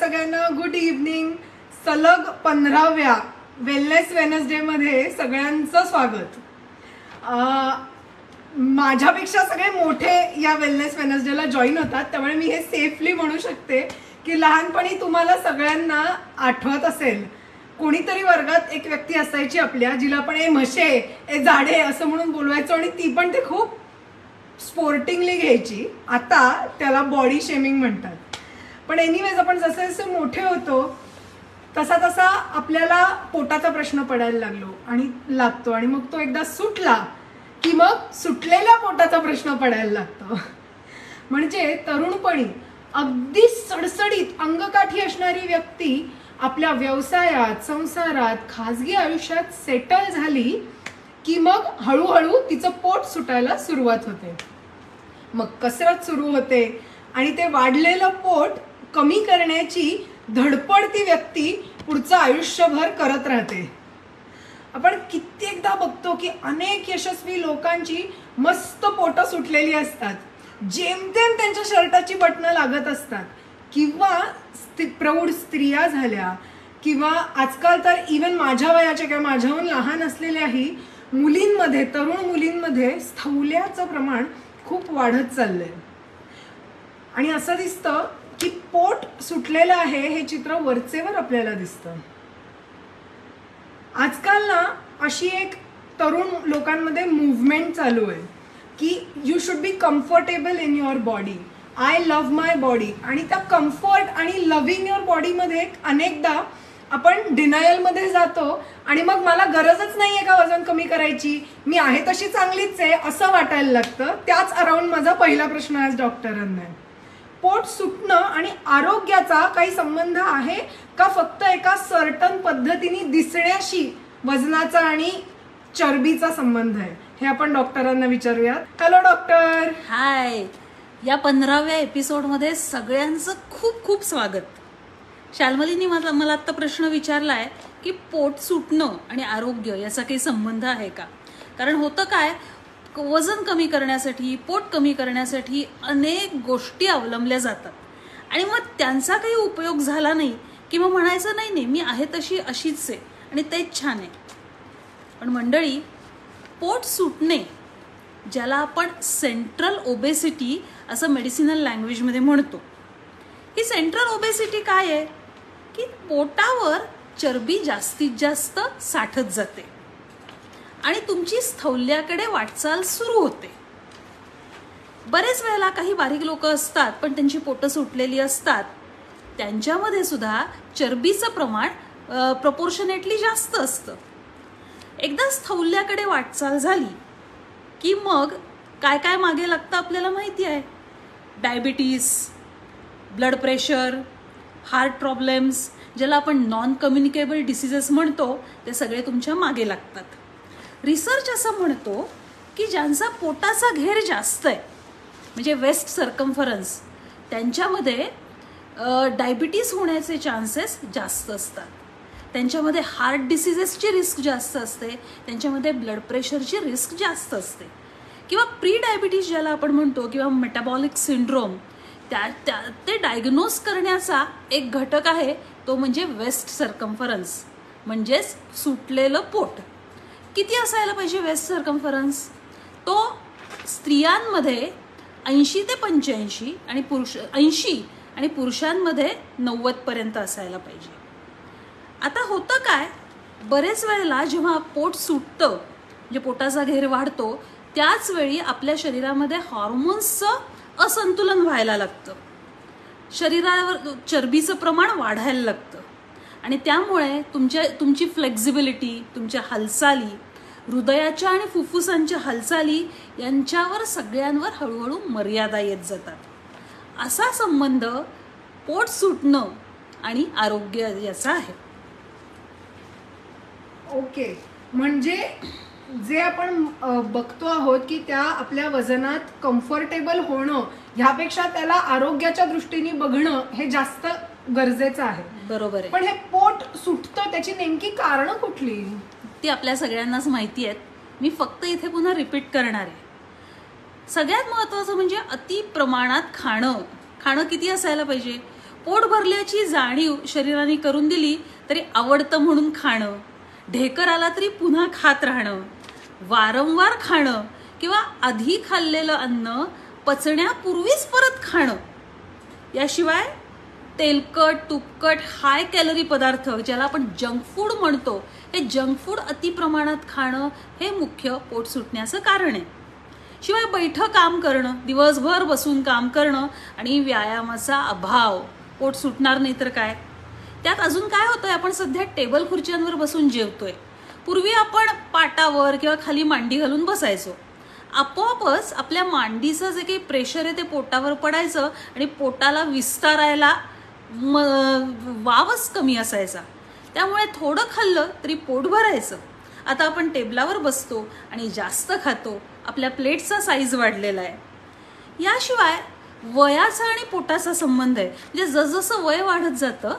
सगळ्यांना. Good evening. सलग 15व्या wellness Wednesday मध्ये सगळ्यांचं स्वागत. माझ्यापेक्षा सगळे मोठे या वेलनेस वेनसडेला जॉईन होतात, त्यामुळे मी हे सेफली म्हणू शकते की लहानपणी तुम्हाला सगळ्यांना आठवत असेल, कोणीतरी वर्गात एक व्यक्ती असायची आपल्या, जिला पण ए म्हशे, ए झाडे असं म्हणून बोलवायचो आणि ती पण ते खूप स्पोर्टिंगली घ्यायची. आता त्याला बॉडी शेमिंग म्हणतात. पण एनिवेज आपण जसे जसे मोठे होतो तसा तसा आपल्याला पोटाचा प्रश्न पडायला लागतो आणि मग तो एकदा सुटला की मग सुटलेल्या पोटाचा प्रश्न पडायला लागतो. म्हणजे तरुणपणी अगदी सडसडीत अंगकाठी असणारी व्यक्ती आपल्या व्यवसायात, संसारात, खाजगी आयुष्यात सेटल झाली की मग हळूहळू तिचं पोट सुटायला सुरुवात होते. मग कसरत सुरू होते आणि ते वाढलेलं पोट कमी करण्याची धडपड ती व्यक्ती पुढचं आयुष्यभर करत राहते. आपण कित्येकदा बघतो की अनेक यशस्वी लोकांची मस्त पोटं सुटलेली असतात, जेमतेम त्यांच्या शर्टाची बटणं लागत असतात, किंवा प्रौढ स्त्रिया झाल्या, किंवा आजकाल तर इवन माझ्या वयाच्या किंवा माझ्याहून लहान असलेल्याही मुलींमध्ये, तरुण मुलींमध्ये स्थौल्याचं प्रमाण खूप वाढत चाललंय. आणि असं दिसतं की पोट सुटलेलं आहे हे चित्र वरचेवर आपल्याला दिसतं. आजकाल ना अशी एक तरुण लोकांमध्ये मूव्हमेंट चालू आहे की you should be comfortable in your body, I love my body. आणि त्या कम्फर्ट आणि लव्हिंग युअर बॉडीमध्ये अनेकदा आपण डिनायलमध्ये जातो आणि मग मला गरजच नाहीये का वजन कमी करायची, मी आहे तशी चांगलीच आहे असं वाटायला लागतं. त्याच अराउंड माझा पहिला प्रश्न आज डॉक्टरांना आहे. पोट सुटणं आणि आरोग्याचा काही संबंध आहे का फक्त एका सर्टन पद्धतीने दिसण्याशी वजनाचा आणि चरबीचा संबंध आहे? हे आपण डॉक्टरांना विचारूयात. Hello doctor. हाय. या 15व्या एपिसोडमध्ये सगळ्यांचं खूप खूप स्वागत. शाल्मलीनी मला आत्ता प्रश्न विचारलाय की पोट सुटणं आणि आरोग्य याचा काही संबंध आहे का? कारण होतं काय, वजन कमी करण्यासाठी, पोट कमी करण्यासाठी अनेक गोष्टी अवलंबल्या जातात आणि मग त्यांचा काही उपयोग झाला नाही की मग म्हणायचं नाही मी आहे तशी अशीच आहे आणि तेच छान आहे. पण मंडळी, पोट सुटणे ज्याला आपण सेंट्रल ओबेसिटी असं मेडिसिनल लँग्वेजमध्ये म्हणतो, ही सेंट्रल ओबेसिटी काय आहे की पोटावर चरबी जास्तीत जास्त साठत जाते आणि तुमची स्थौल्याकडे वाटचाल सुरू होते. बरेच वेळेला काही बारीक लोक असतात पण त्यांची पोटं सुटलेली असतात, त्यांच्यामध्ये सुद्धा चरबीचं प्रमाण प्रपोर्शनेटली जास्त असतं. एकदा स्थौल्याकडे वाटचाल झाली की मग काय काय मागे लागतं आपल्याला माहिती आहे. Diabetes, blood pressure, heart problems, ज्याला आपण नॉन कम्युनिकेबल डिसीजेस म्हणतो, ते सगळे तुमच्या मागे लागतात. रिसर्च असं म्हणतो की ज्यांचा पोटाचा घेर जास्त आहे, म्हणजे वेस्ट सर्कम्फरन्स, त्यांच्यामध्ये डायबिटीस होण्याचे चान्सेस जास्त असतात, त्यांच्यामध्ये हार्ट डिसीजेसची रिस्क जास्त असते, त्यांच्यामध्ये ब्लड प्रेशरची रिस्क जास्त असते, किंवा प्री डायबिटीस ज्याला आपण म्हणतो, किंवा मेटाबॉलिक सिंड्रोम, ते डायग्नोज करण्याचा एक घटक आहे, तो म्हणजे वेस्ट सर्कम्फरन्स, म्हणजेच सुटलेलं पोट. किती असायला पाहिजे वेस्ट सर्कम्फरन्स? तो स्त्रियांमध्ये 80 ते 85 आणि 80 आणि पुरुषांमध्ये 90 पर्यंत असायला पाहिजे. आता होतं काय, बरेच वेळेला जेव्हा पोट सुटतं, म्हणजे पोटाचा घेर वाढतो, त्याच वेळी आपल्या शरीरामध्ये हॉर्मोन्सचं असंतुलन व्हायला लागतं, शरीरावर चरबीचं प्रमाण वाढायला लागतं आणि त्यामुळे तुमची फ्लेक्झिबिलिटी, तुमच्या हालचाली, हृदयाच्या आणि फुफ्फुसांच्या हालचाली यांच्यावर सगळ्यांवर हळूहळू मर्यादा येत जातात. असा संबंध पोट सुटणं आणि आरोग्य याचा आहे. ओके. म्हणजे जे आपण बघतो आहोत की त्या आपल्या वजनात कम्फर्टेबल होणं ह्यापेक्षा त्याला आरोग्याच्या दृष्टीने बघणं हे जास्त गरजेचं आहे. बरोबर आहे. पण हे पोट सुटतं त्याची नेमकी कारणं कुठली? ती आपल्या सगळ्यांनाच माहिती आहेत. मी फक्त इथे पुन्हा रिपीट करणार आहे. सगळ्यात महत्त्वाचं म्हणजे अति प्रमाणात खाणं किती असायला पाहिजे? पोट भरल्याची जाणीव शरीराने करून दिली तरी आवडतं म्हणून खाणं, ढेकर आला तरी पुन्हा खात राहणं, वारंवार खाणं किंवा आधी खाल्लेलं अन्न पचण्यापूर्वीच परत खाणं, याशिवाय तेलकट, तुपकट, हाय कॅलरी पदार्थ ज्याला आपण जंक फूड म्हणतो, हे जंक फूड अतिप्रमाणात खाणं हे मुख्य पोट सुटण्याचं कारण आहे. शिवाय बैठं काम करणं, दिवसभर बसून काम करणं आणि व्यायामाचा अभाव, पोट सुटणार नाही तर काय. त्यात अजून काय होतंय, आपण सध्या टेबल खुर्च्यांवर बसून जेवतोय. पूर्वी आपण पाटावर किंवा खाली मांडी घालून बसायचो. आपोआपच आपल्या मांडीचं जे काही प्रेशर आहे ते पोटावर पडायचं आणि पोटाला विस्तारायला वावच कमी असायचा. त्यामुळे थोडं खाल्लं तरी पोट भरायचं. आता आपण टेबलावर बसतो आणि जास्त खातो, आपल्या प्लेटचा साईज वाढलेला आहे. याशिवाय वयाचा आणि पोटाचा संबंध आहे. म्हणजे जसजसं वय वाढत जातं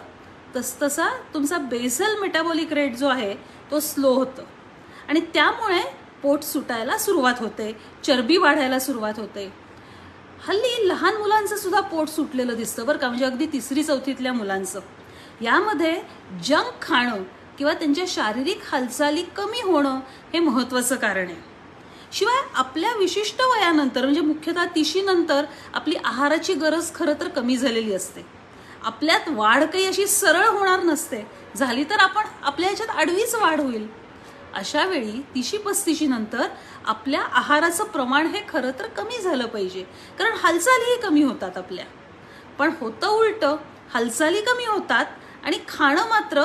तसतसा तुमचा बेसल मेटाबॉलिक रेट जो आहे तो स्लो होतो आणि त्यामुळे पोट सुटायला सुरुवात होते, चरबी वाढायला सुरुवात होते. हल्ली लहान मुलांचं सुद्धा पोट सुटलेलं दिसतं बरं का, म्हणजे अगदी 3री-4थीतल्या मुलांचं. यामध्ये जंक खाणं किंवा त्यांच्या शारीरिक हालचाली कमी होणं हे महत्त्वाचं कारण आहे. शिवाय आपल्या विशिष्ट वयानंतर म्हणजे मुख्यतः 30शी नंतर आपली आहाराची गरज खरं तर कमी झालेली असते. आपल्यात वाढ काही अशी सरळ होणार नसते, झाली तर आपण आपल्या ह्याच्यात आडवीच वाढ होईल. अशा वेळी 30शी-35शी नंतर आपल्या आहाराचं प्रमाण हे खरं तर कमी झालं पाहिजे, कारण हालचालीही कमी होतात आपल्या. पण होतं उलटं, हालचाली कमी होतात आणि खाणं मात्र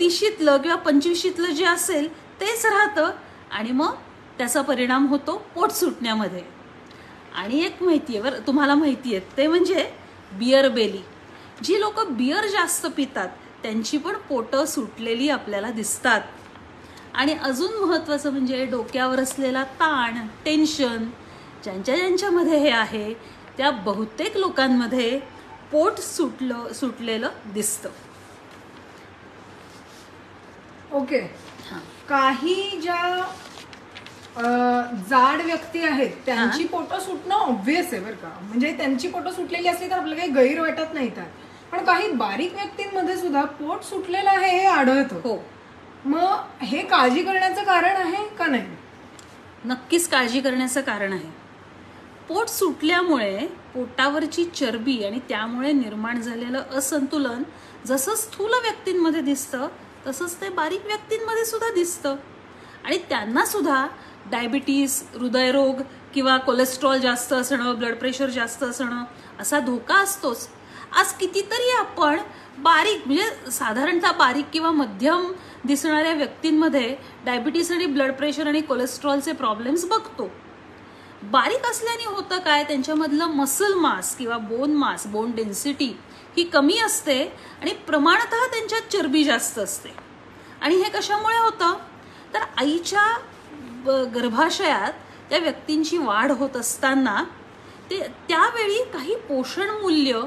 30शीतलं किंवा 25शीतलं जे असेल तेच राहतं आणि मग त्याचा परिणाम होतो पोट सुटण्यामध्ये. आणि एक माहिती आहे बरं, तुम्हाला माहिती आहे, ते म्हणजे बिअर बेली. जी लोक बिअर जास्त पितात त्यांची पण पोटं सुटलेली आपल्याला दिसतात. आणि अजून महत्त्वाचं म्हणजे डोक्यावर असलेला ताण, टेन्शन, ज्यांच्यामध्ये हे आहे त्या बहुतेक लोकांमध्ये पोट सुटलेलं दिसतं. ओके. काही ज्या जाड व्यक्ती आहेत त्यांची पोटं सुटणं ऑब्व्हियस आहे बरं का, म्हणजे त्यांची पोटं सुटलेली असली तर आपल्याला काही गैर वाटत नाही. तर पण काही बारीक व्यक्तींमध्ये सुद्धा पोट सुटलेलं आहे हे आढळतं. हो. मग हे काळजी करण्याचं कारण आहे का नाही? नक्कीच काळजी करण्याचं कारण आहे. पोट सुटल्यामुळे पोटावरची चरबी आणि त्यामुळे निर्माण झालेलं असंतुलन जसं स्थूल व्यक्तींमध्ये दिसतं तसंच ते बारीक व्यक्तींमध्ये सुद्धा दिसतं. आणि त्यांना सुद्धा डायबिटीस, हृदयरोग किंवा कोलेस्ट्रॉल जास्त असणं, ब्लड प्रेशर जास्त असणं असा धोका असतोच. आज कितीतरी आपण बारीक म्हणजे साधारणतः बारीक किंवा मध्यम दिसणाऱ्या व्यक्तींमध्ये डायबिटीस आणि ब्लड प्रेशर आणि कोलेस्ट्रॉलचे प्रॉब्लेम्स बघतो. बारीक असल्याने होतं काय, त्यांच्यामधलं मसल मास किंवा बोन डेन्सिटी ही कमी असते आणि प्रमाणतः त्यांच्यात चरबी जास्त असते. आणि हे कशामुळे होतं तर आईच्या गर्भाशयात त्या व्यक्तींची वाढ होत असताना त्यावेळी काही पोषण मूल्य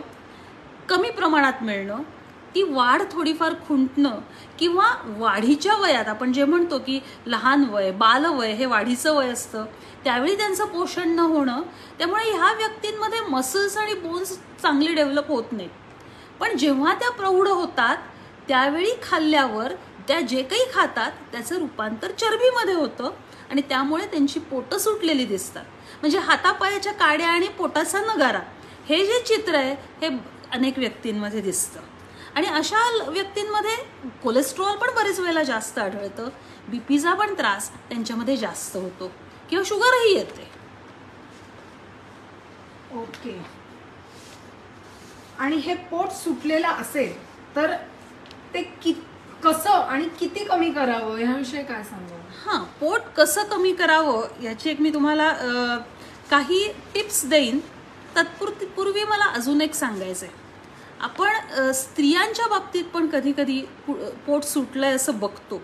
कमी प्रमाणात मिळणं, ती वाढ थोडीफार खुंटणं किंवा वाढीच्या वयात आपण जे म्हणतो की लहान वय, बालवय हे वाढीचं वय असतं, त्यावेळी त्यांचं पोषण न होणं, त्यामुळे ह्या व्यक्तींमध्ये मसल्स आणि बोन्स चांगले डेव्हलप होत नाहीत. पण जेव्हा त्या प्रौढ होतात त्यावेळी खाल्ल्यावर त्या जे काही खातात त्याचं रूपांतर चरबीमध्ये होतं आणि त्यामुळे त्यांची पोटं सुटलेली दिसतात. म्हणजे हातापायाच्या काड्या आणि पोटाचा नगारा हे जे चित्र आहे हे अनेक व्यक्तींमध्ये दिसतं. आणि अशा व्यक्तींमध्ये कोलेस्ट्रॉल पण बरेच वेळेला जास्त आढळतं, बीपीचा पण त्रास त्यांच्यामध्ये जास्त होतो किंवा शुगरही येते. ओके. आणि हे पोट सुटलेलं असेल तर ते कसं आणि किती कमी करावं ह्याविषयी काय सांगावं? हां, पोट कसं कमी करावं याची एक मी तुम्हाला काही टिप्स देईन. तत्पूर्वी मला अजून एक सांगायचं आहे. आपण स्त्रियांच्या बाबतीत पण कधी कधी पोट सुटलंय असं बघतो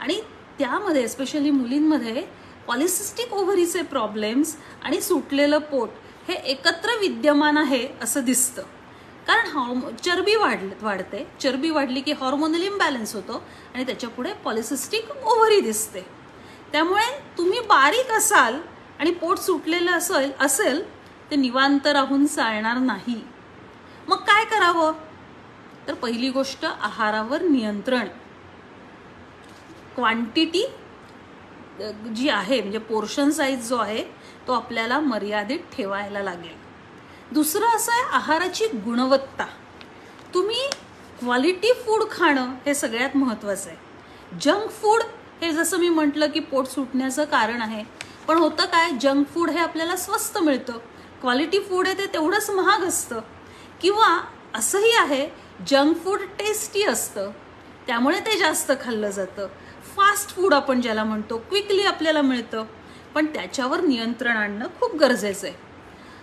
आणि त्यामध्ये स्पेशली मुलींमध्ये पॉलिसिस्टिक ओव्हरीचे प्रॉब्लेम्स आणि सुटलेलं पोट हे एकत्र विद्यमान आहे असं दिसतं. कारण चरबी वाढते, चरबी वाढली की हॉर्मोनल इम्बॅलन्स होतो आणि त्याच्या पुढे पॉलिसिस्टिक ओव्हरी दिसते. त्यामुळे तुम्ही बारीक असाल आणि पोट सुटलेलं असेल ते निवांत राहून चालणार नाही. मग काय करावं तर पहिली गोष्ट आहारावर नियंत्रण. क्वांटिटी जी आहे म्हणजे पोर्शन साईज जो आहे तो आपल्याला मर्यादित ठेवायला लागेल. दुसरं असं आहे आहाराची गुणवत्ता. तुम्ही क्वालिटी फूड खाणं हे सगळ्यात महत्त्वाचं आहे. जंक फूड हे जसं मी म्हटलं की पोट सुटण्याचं कारण आहे, पण होतं काय, जंक फूड हे आपल्याला स्वस्त मिळतं, क्वालिटी फूड आहे ते तेवढंच महाग असतं. किंवा असंही आहे जंक फूड टेस्टी असतं त्यामुळे ते जास्त खाल्लं जातं. फास्ट फूड आपण ज्याला म्हणतो, क्विकली आपल्याला मिळतं, पण त्याच्यावर नियंत्रण आणणं खूप गरजेचं आहे.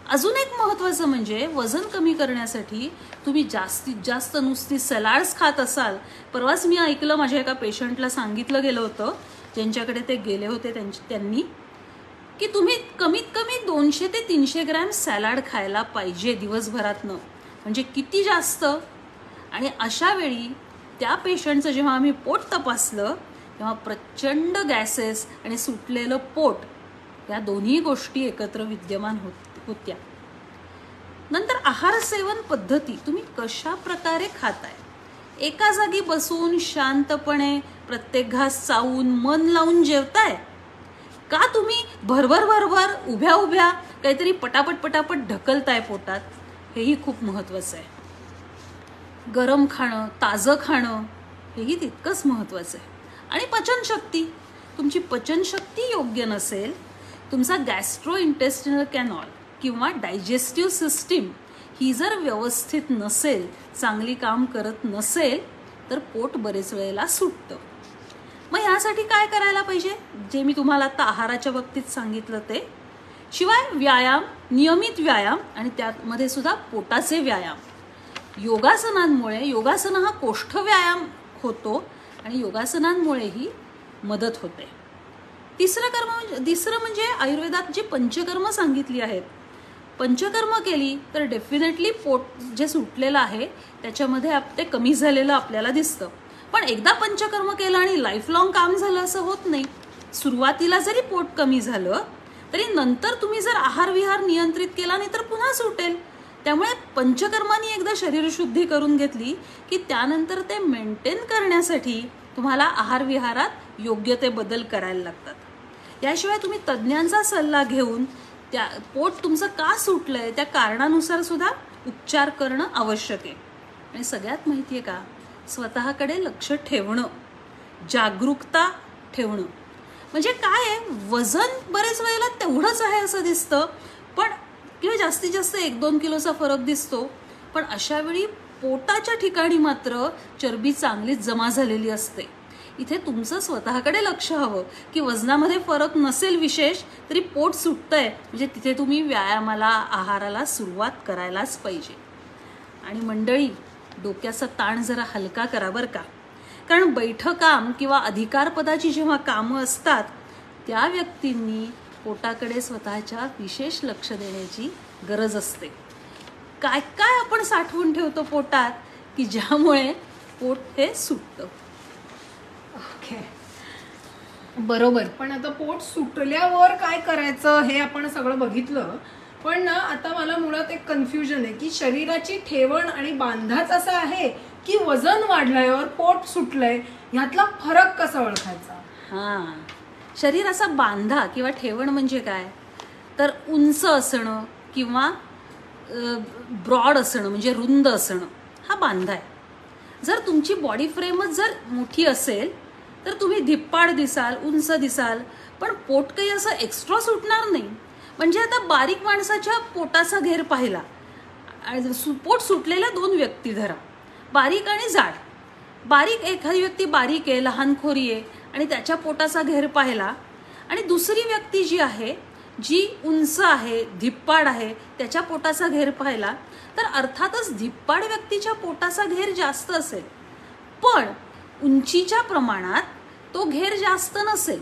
अजून एक महत्त्वाचं म्हणजे वजन कमी करण्यासाठी तुम्ही जास्तीत जास्त नुसती सलाड्स खात असाल. परवाच मी ऐकलं, माझ्या एका पेशंटला सांगितलं गेलं होतं ज्यांच्याकडे ते गेले होते त्यांनी की तुम्ही कमीत कमी 200 ते 300 ग्रॅम सॅलाड खायला पाहिजे दिवसभरातनं. म्हणजे किती जास्त. आणि अशा वेळी त्या पेशंटचं जेव्हा आम्ही पोट तपासलं तेव्हा प्रचंड गॅसेस आणि सुटलेलं पोट या दोन्ही गोष्टी एकत्र विद्यमान होत्या. नंतर आहार सेवन पद्धती तुम्ही कशा प्रकारे खाताय. एका जागी बसून शांतपणे प्रत्येक घास चावून मन लावून जेवताय का तुम्ही भरभर उभ्या उभ्या काहीतरी पटापट ढकलताय पोटात, हेही खूप महत्त्वाचं आहे. गरम खाणं, ताजं खाणं हेही तितकंच महत्त्वाचं आहे. आणि पचनशक्ती, तुमची पचनशक्ती योग्य नसेल, तुमचा गॅस्ट्रो इंटेस्टिनल कॅनॉल किंवा डायजेस्टिव्ह सिस्टीम ही जर व्यवस्थित नसेल, चांगली काम करत नसेल, तर पोट बरेच वेळेला सुटतं. मग ह्यासाठी काय करायला पाहिजे, जे मी तुम्हाला आता आहाराच्या बाबतीत सांगितलं ते. शिवाय व्यायाम, नियमित व्यायाम आणि त्यामध्ये सुद्धा पोटाचे व्यायाम. योगासनं हा कोष्ठ व्यायाम होतो आणि योगासनांमुळेही मदत होते. तिसरं म्हणजे आयुर्वेदात जी पंचकर्म सांगितली आहेत, पंचकर्म केली तर डेफिनेटली पोट जे सुटलेलं आहे त्याच्यामध्ये ते कमी झालेलं आपल्याला दिसतं. पण एकदा पंचकर्म केलं आणि लाईफ लॉंग काम झालं असं होत नाही. सुरुवातीला जरी पोट कमी झालं तरी नंतर तुम्ही जर आहारविहार नियंत्रित केला नाही तर पुन्हा सुटेल. त्यामुळे पंचकर्मांनी एकदा शरीरशुद्धी करून घेतली की त्यानंतर ते मेंटेन करण्यासाठी तुम्हाला आहारविहारात योग्य ते बदल करायला लागतात. याशिवाय तुम्ही तज्ज्ञांचा सल्ला घेऊन त्या पोट तुमचं का सुटलंय त्या कारणानुसार सुद्धा उपचार करणं आवश्यक आहे. आणि सगळ्यात माहिती आहे का, स्वतःकडे लक्ष ठेवणं, जागरूकता ठेवणं. म्हणजे काय आहे, वजन बरेच वेळेला तेवढंच आहे असं दिसतं, पण किंवा जास्तीत जास्त 1-2 किलोचा फरक दिसतो, पण अशा वेळी पोटाच्या ठिकाणी मात्र चरबी चांगलीच जमा झालेली असते. इथे तुमचं स्वतःकडे लक्ष हवं की वजनामध्ये फरक नसेल विशेष तरी पोट सुटतंय, म्हणजे तिथे तुम्ही व्यायामाला, आहाराला सुरुवात करायलाच पाहिजे. आणि मंडळी, डोक्याचा ताण जरा हलका करा बरं का, कारण बैठं काम किंवा अधिकारपदाची जेव्हा कामं असतात त्या व्यक्तींनी पोटाकडे स्वतःच्या विशेष लक्ष देण्याची गरज असते. काय काय आपण साठवून ठेवतो पोटात की ज्यामुळे पोट हे सुटतं. ओके, बरोबर. पण आता पोट सुटल्यावर काय करायचं हे आपण सगळं बघितलं, पण ना आता मला मुळात एक कन्फ्युजन आहे की शरीराची ठेवण आणि बांधाच असा आहे की वजन वाढल्यावर पोट सुटलंय, ह्यातला फरक कसा ओळखायचा. हां, शरीराचा बांधा किंवा ठेवण म्हणजे काय, तर उंच असणं किंवा ब्रॉड असणं म्हणजे रुंद असणं हा बांधा आहे. जर तुमची बॉडी फ्रेमच जर मोठी असेल तर तुम्ही धिप्पाड दिसाल, उंच दिसाल, पण पोट काही असं एक्स्ट्रा सुटणार नाही. म्हणजे आता बारीक माणसाच्या पोटाचा घेर पाहिला, पोट सुटलेल्या 2 व्यक्ती धरा, बारीक आणि जाड. बारीक एखादी व्यक्ती बारीक आहे, लहानखोरी आहे आणि त्याच्या पोटाचा घेर पाहिला, आणि दुसरी व्यक्ती जी आहे जी उंच आहे, धिप्पाड आहे, त्याच्या पोटाचा घेर पाहिला, तर अर्थातच धिप्पाड व्यक्तीच्या पोटाचा घेर जास्त असेल, पण उंचीच्या प्रमाणात तो घेर जास्त नसेल.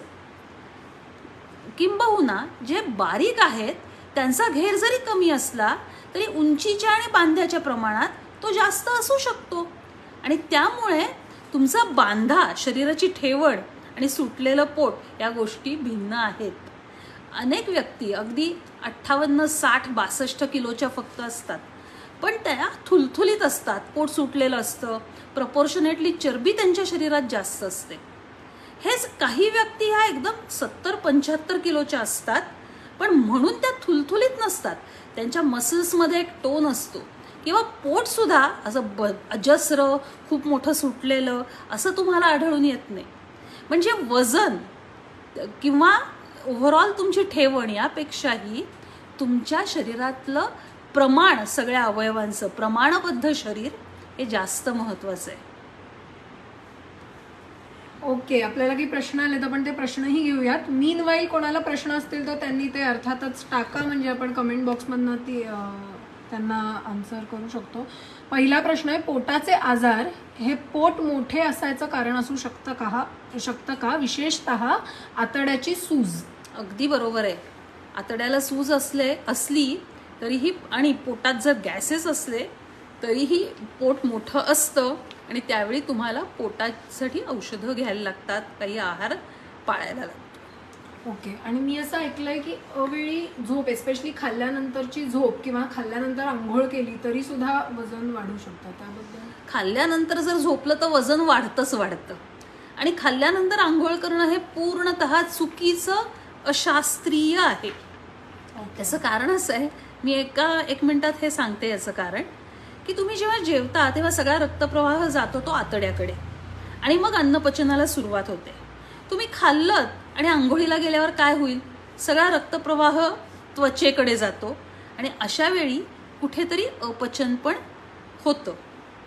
किंबहुना जे बारीक आहेत त्यांचा घेर जरी कमी असला तरी उंचीच्या आणि बांध्याच्या प्रमाणात तो जास्त असू शकतो. आणि त्यामुळे तुमचा बांधा, शरीराची ठेवण आणि सुटलेलं पोट या गोष्टी भिन्न आहेत. अनेक व्यक्ती अगदी 58, 60, 62 किलोच्या फक्त असतात, पण त्या थुलथुलीत असतात, पोट सुटलेलं असतं, प्रपोर्शनेटली चरबी त्यांच्या शरीरात जास्त असते. हेच काही व्यक्ती ह्या एकदम 70-75 किलोच्या असतात, पण म्हणून त्या थुलथुलीत नसतात. त्यांच्या मसल्समध्ये एक टोन असतो, किंवा पोटसुद्धा असं अजस्र खूप मोठं सुटलेलं असं तुम्हाला आढळून येत नाही. म्हणजे वजन किंवा ओव्हरऑल तुमची ठेवण यापेक्षाही तुमच्या शरीरातलं प्रमाण, सगळ्या अवयवांचं प्रमाणबद्ध शरीर हे जास्त महत्त्वाचं आहे. ओके, आपल्याला काही प्रश्न आले तर आपण ते प्रश्नही घेऊयात. मीन वाईल कोणाला प्रश्न असतील तर त्यांनी ते अर्थातच टाका, म्हणजे आपण कमेंट बॉक्समधनं ती त्यांना आन्सर करू शकतो. पहिला प्रश्न आहे, पोटाचे आजार हे पोट मोठे असायचं कारण असू शकतं का विशेषतः आतड्याची सूज? अगदी बरोबर आहे. आतड्याला सूज असली तरीही आणि पोटात जर गॅसेस असले तरीही पोट मोठं असतं आणि त्यावेळी तुम्हाला पोटासाठी औषधं घ्यायला लागतात, काही आहार पाळायला लागतो. ओके, आणि मी असं ऐकलंय की अवेळी झोप, एस्पेशली खाल्ल्यानंतरची झोप किंवा खाल्ल्यानंतर आंघोळ केली तरी सुद्धा वजन वाढू शकतं, त्याबद्दल? खाल्ल्यानंतर जर झोपलं तर वजन वाढतं, आणि खाल्ल्यानंतर आंघोळ करणं हे पूर्णतः चुकीचं, अशास्त्रीय आहे. त्याचं कारण असं आहे, मी एक मिनिटात हे सांगते. याचं कारण की तुम्ही जेव्हा जेवता तेव्हा सगळा रक्तप्रवाह जातो तो आतड्याकडे, आणि मग अन्नपचनाला सुरुवात होते. तुम्ही खाल्लं आणि आंघोळीला गेल्यावर काय होईल? सगळा रक्तप्रवाह त्वचेकडे जातो, आणि अशा वेळी कुठेतरी अपचन पण होतं,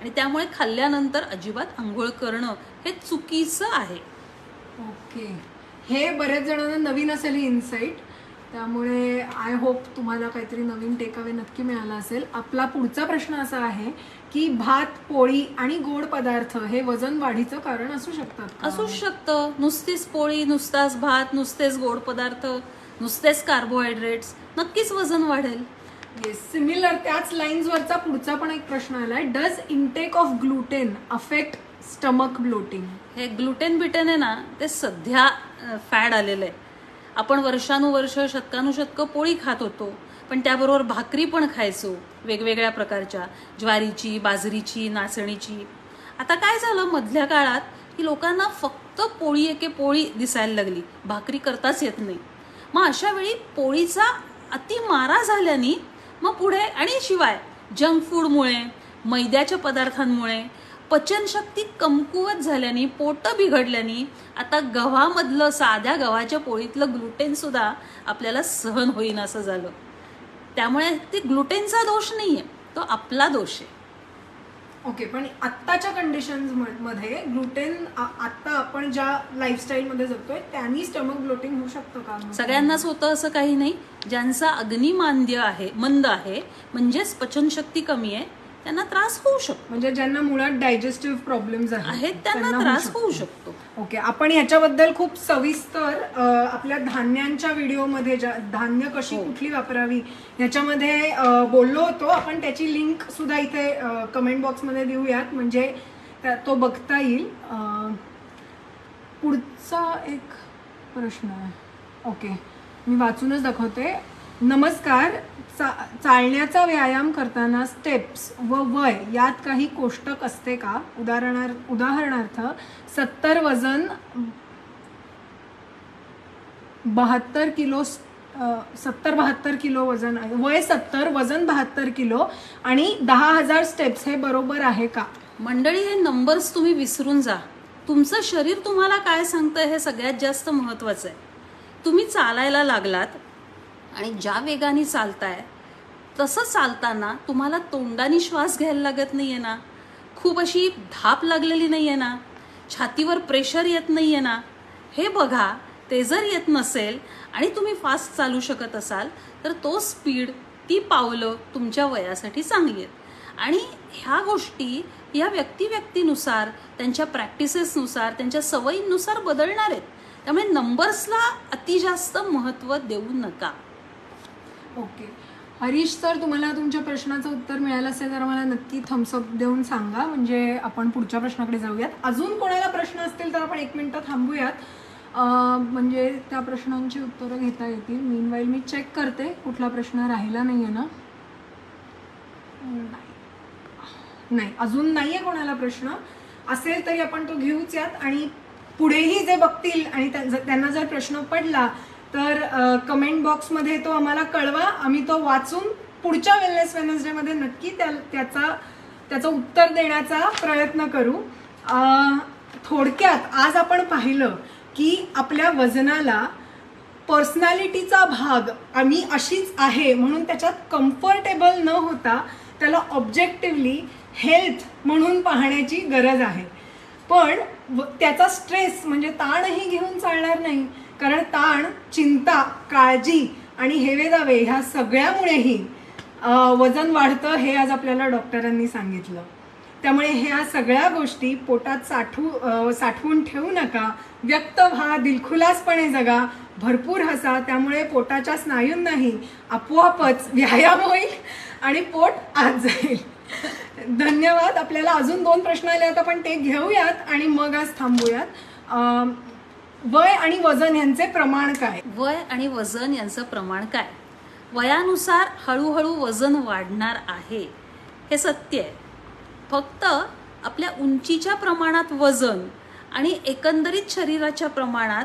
आणि त्यामुळे खाल्ल्यानंतर अजिबात आंघोळ करणं हे चुकीचं आहे. ओके, हे बऱ्याच जणांना नवीन असेल ही इन्साईट, त्यामुळे आय होप तुम्हाला काहीतरी नवीन टेकअवे नक्की मिळाला असेल. आपला पुढचा प्रश्न असा आहे की भात, पोळी आणि गोड पदार्थ हे वजन वाढीचं कारण असू शकतात का? असू शकतं. नुसतीच पोळी, नुसताच भात, नुसतेच गोड पदार्थ, नुसतेच कार्बोहायड्रेट्स, नक्कीच वजन वाढेल. येस, सिमिलर त्याच लाईन्सवरचा पुढचा पण एक प्रश्न आलाय, does intake of gluten affect stomach bloating? हे ग्लुटेन बिटेन आहे ना, ते सध्या फॅड आलेलं आहे. आपण वर्षानुवर्ष, शतकानुशतकं पोळी खात होतो, पण त्याबरोबर भाकरी पण खायचो, वेगवेगळ्या प्रकारच्या, ज्वारीची, बाजरीची, नाचणीची. आता काय झालं मधल्या काळात की लोकांना फक्त पोळी एके पोळी दिसायला लागली, भाकरी करताच येत नाही. मग अशा वेळी पोळीचा अति मारा झाल्याने मग पुढे, आणि शिवाय जंक फूडमुळे, मैद्याच्या पदार्थांमुळे पचनशक्ती कमकुवत झाल्याने, पोटं बिघडल्याने आता गव्हामधलं, साध्या गव्हाच्या पोळीतलं ग्लुटेन सुद्धा आपल्याला सहन होईन असं झालं. त्यामुळे ते ग्लुटेनचा दोष नाहीये, तो आपला दोष आहे. ओके, पण आत्ताच्या कंडिशन्स मध्ये ग्लुटेन, आता आपण ज्या लाईफस्टाईलमध्ये जगतोय त्यांनी स्टमक ब्लोटिंग होऊ शकतं का? सगळ्यांनाच होतं असं काही नाही. ज्यांचा अग्निमांद्य आहे, मंद आहे, म्हणजेच पचनशक्ती कमी आहे, त्यांना त्रास होऊ शकतो. म्हणजे ज्यांना मुळात डायजेस्टिव्ह प्रॉब्लेम्स आहेत त्यांना त्रास होऊ शकतो. ओके, आपण याच्याबद्दल खूप सविस्तर आपल्या धान्यांच्या व्हिडिओमध्ये, धान्य कशी कुठली वापरावी याच्यामध्ये बोललो होतो आपण. त्याची लिंक सुद्धा इथे कमेंट बॉक्समध्ये देऊयात, म्हणजे तो बघता येईल. पुढचा एक प्रश्न आहे. ओके, मी वाचूनच दाखवते. नमस्कार, चालण्याचा व्यायाम करताना स्टेप्स व वय यात काही कोष्टक असते का? उदाहरणार्थ 70 वजन 72 किलो, 70-72 किलो वजन, वय 70, वजन 72 किलो आणि 10,000 स्टेप्स, हे बरोबर आहे का? मंडळी, हे नंबर्स तुम्ही विसरून जा. तुमचं शरीर तुम्हाला काय सांगतं हे सगळ्यात जास्त महत्वाचं आहे. तुम्ही चालायला लागलात आणि ज्या वेगाने चालताय तसं चालताना तुम्हाला तोंडाने श्वास घ्यायला लागत नाहीये ना, खूप अशी धाप लागलेली नाहीये ना, छातीवर प्रेशर येत नाहीये ना, हे बघा. ते जर येत नसेल आणि तुम्ही फास्ट चालू शकत असाल तर तो स्पीड, ती पावलं तुमच्या वयासाठी चांगली आहेत. आणि ह्या गोष्टी या व्यक्तिनुसार, त्यांच्या प्रॅक्टिसेसनुसार, त्यांच्या सवयींनुसार बदलणार आहेत. त्यामुळे नंबर्सला अति जास्त महत्त्व देऊ नका. ओके, हरीश सर, तुम्हाला तुमच्या प्रश्नाचं उत्तर मिळालं असेल तर मला नक्की थम्सअप देऊन सांगा, म्हणजे आपण पुढच्या प्रश्नाकडे जाऊयात. अजून कोणाला प्रश्न असतील तर आपण 1 मिनिट थांबूयात, म्हणजे त्या प्रश्नांची उत्तरं घेता येतील. मीनवाईल मी चेक करते कुठला प्रश्न राहिला नाहीये ना. नाही, अजून नाहीये कोणाला प्रश्न. असेल तरी आपण तो घेऊच यात आणि पुढेही जे बघतील आणि त्यांना जर प्रश्न पडला तर कमेंट बॉक्समध्ये तो आम्हाला कळवा. आम्ही तो वाचून पुढच्या वेलनेस वेडनेसडेमध्ये नक्की त्याचं उत्तर देण्याचा प्रयत्न करू. थोडक्यात आज आपण पाहिलं की आपल्या वजनाला पर्सनॅलिटीचा भाग आम्ही अशीच आहे म्हणून त्याच्यात कम्फर्टेबल न होता त्याला ऑब्जेक्टिव्हली हेल्थ म्हणून पाहण्याची गरज आहे. पण त्याचा स्ट्रेस म्हणजे ताणही घेऊन चालणार नाही, कारण ताण, चिंता, काळजी आणि हेवेदावे ह्या सगळ्यामुळेही वजन वाढतं हे आज आपल्याला डॉक्टरांनी सांगितलं. त्यामुळे ह्या सगळ्या गोष्टी पोटात साठवून ठेवू नका. व्यक्त व्हा, दिलखुलासपणे जगा, भरपूर हसा. त्यामुळे पोटाच्या स्नायूंनाही आपोआपच व्यायाम होईल आणि पोट आत जाईल. धन्यवाद. आपल्याला अजून 2 प्रश्न आले आहेत, आपण ते घेऊयात आणि मग आज थांबूयात. वय आणि वजन यांचे प्रमाण काय? वय आणि वजन यांचं प्रमाण काय? वयानुसार हळूहळू वजन वाढणार आहे, हे सत्य आहे. फक्त आपल्या उंचीच्या प्रमाणात वजन आणि एकंदरीत शरीराच्या प्रमाणात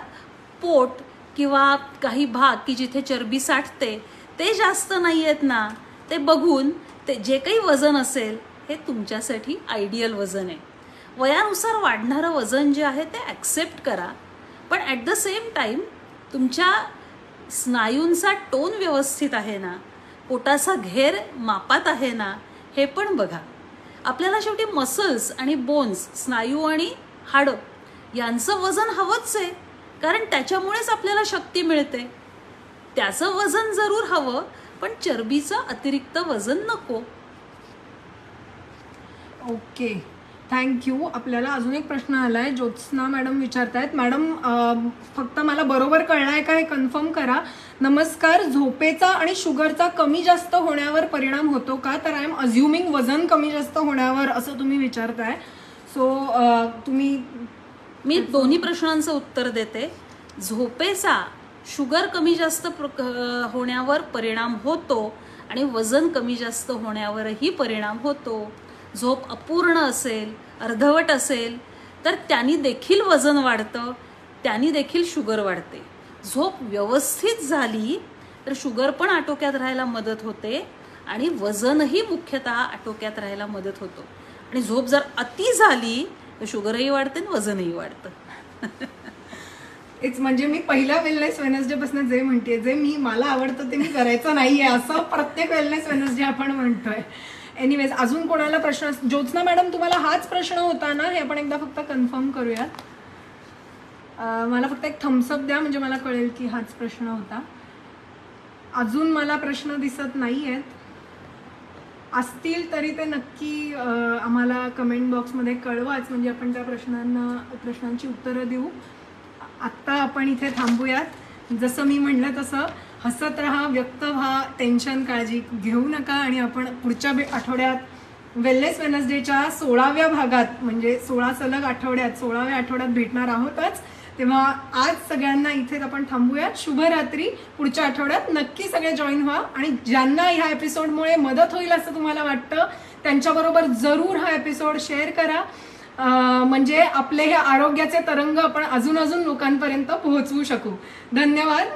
पोट किंवा काही भाग की जिथे चरबी साठते ते जास्त नाही आहेत ना, ते बघून ते जे काही वजन असेल हे तुमच्यासाठी आयडियल वजन आहे. वयानुसार वाढणारं वजन जे आहे ते ॲक्सेप्ट करा, पण ॲट द सेम टाईम तुमच्या स्नायूंचा टोन व्यवस्थित आहे ना, पोटाचा घेर मापात आहे ना, हे पण बघा. आपल्याला शेवटी मसल्स आणि बोन्स, स्नायू आणि हाडं यांचं वजन हवंच आहे, कारण त्याच्यामुळेच आपल्याला शक्ती मिळते. त्याचं वजन जरूर हवं, पण चरबीचं अतिरिक्त वजन नको. Okay, thank you. आपल्याला अजून एक प्रश्न आलाय, ज्योत्स्ना मॅडम विचारतायत. मॅडम फक्त मला बरोबर कळलाय का हे कन्फर्म करा. नमस्कार, झोपेचा आणि शुगरचा कमी जास्त होण्यावर परिणाम होतो का? तर आय एम अज्युमिंग वजन कमी जास्त होण्यावर असं तुम्ही विचारताय. सो मी दोन्ही प्रश्नांचं उत्तर देते. झोपेचा शुगर कमी जास्त होण्यावर परिणाम होतो आणि वजन कमी जास्त होण्यावरही परिणाम होतो. झोप अपूर्ण असेल, अर्धवट असेल तर त्यांनी देखील वजन वाढतं, त्यांनी देखील शुगर वाढते. झोप व्यवस्थित झाली तर शुगर पण आटोक्यात राहायला मदत होते आणि वजनही मुख्यतः आटोक्यात राहायला मदत होतो. आणि झोप जर अति झाली तर शुगरही वाढते आणि वजनही वाढतं. इट्स म्हणजे मी पहिल्या वेलनेस वेडनेसडे पासून जे म्हणते, जे मला आवडतं ते मी करायचं नाहीये असं प्रत्येक वेलनेस वेडनेसडे आपण म्हणतोय. एनिवेज, अजून कोणाला प्रश्न? ज्योत्स्ना मॅडम, तुम्हाला हाच प्रश्न होता ना? हे आपण एकदा फक्त कन्फर्म करूयात. मला फक्त एक थम्सअप द्या म्हणजे मला कळेल की हाच प्रश्न होता. अजून मला प्रश्न दिसत नाही आहेत. असतील तरी ते नक्की आम्हाला कमेंट बॉक्समध्ये कळवाच, म्हणजे आपण त्या प्रश्नांची उत्तरं देऊ. आत्ता आपण इथे थांबूयात. जसं मी म्हणलं तसं हसत राहा, व्यक्त व्हा, टेन्शन काळजी घेऊ नका. आणि आपण पुढच्या आठवड्यात वेलनेस वेडनेसडेच्या 16व्या भागात म्हणजे 16 सलग आठवड्यात 16व्या आठवड्यात भेटणार आहोतच. तेव्हा आज सगळ्यांना इथेच आपण थांबूयात. शुभरात्री. पुढच्या आठवड्यात नक्की सगळे जॉईन व्हा आणि ज्यांना ह्या एपिसोडमुळे मदत होईल असं तुम्हाला वाटतं त्यांच्याबरोबर जरूर हा एपिसोड शेअर करा, म्हणजे आपले हे आरोग्याचे तरंग आपण अजून लोकांपर्यंत पोहोचवू शकू. धन्यवाद.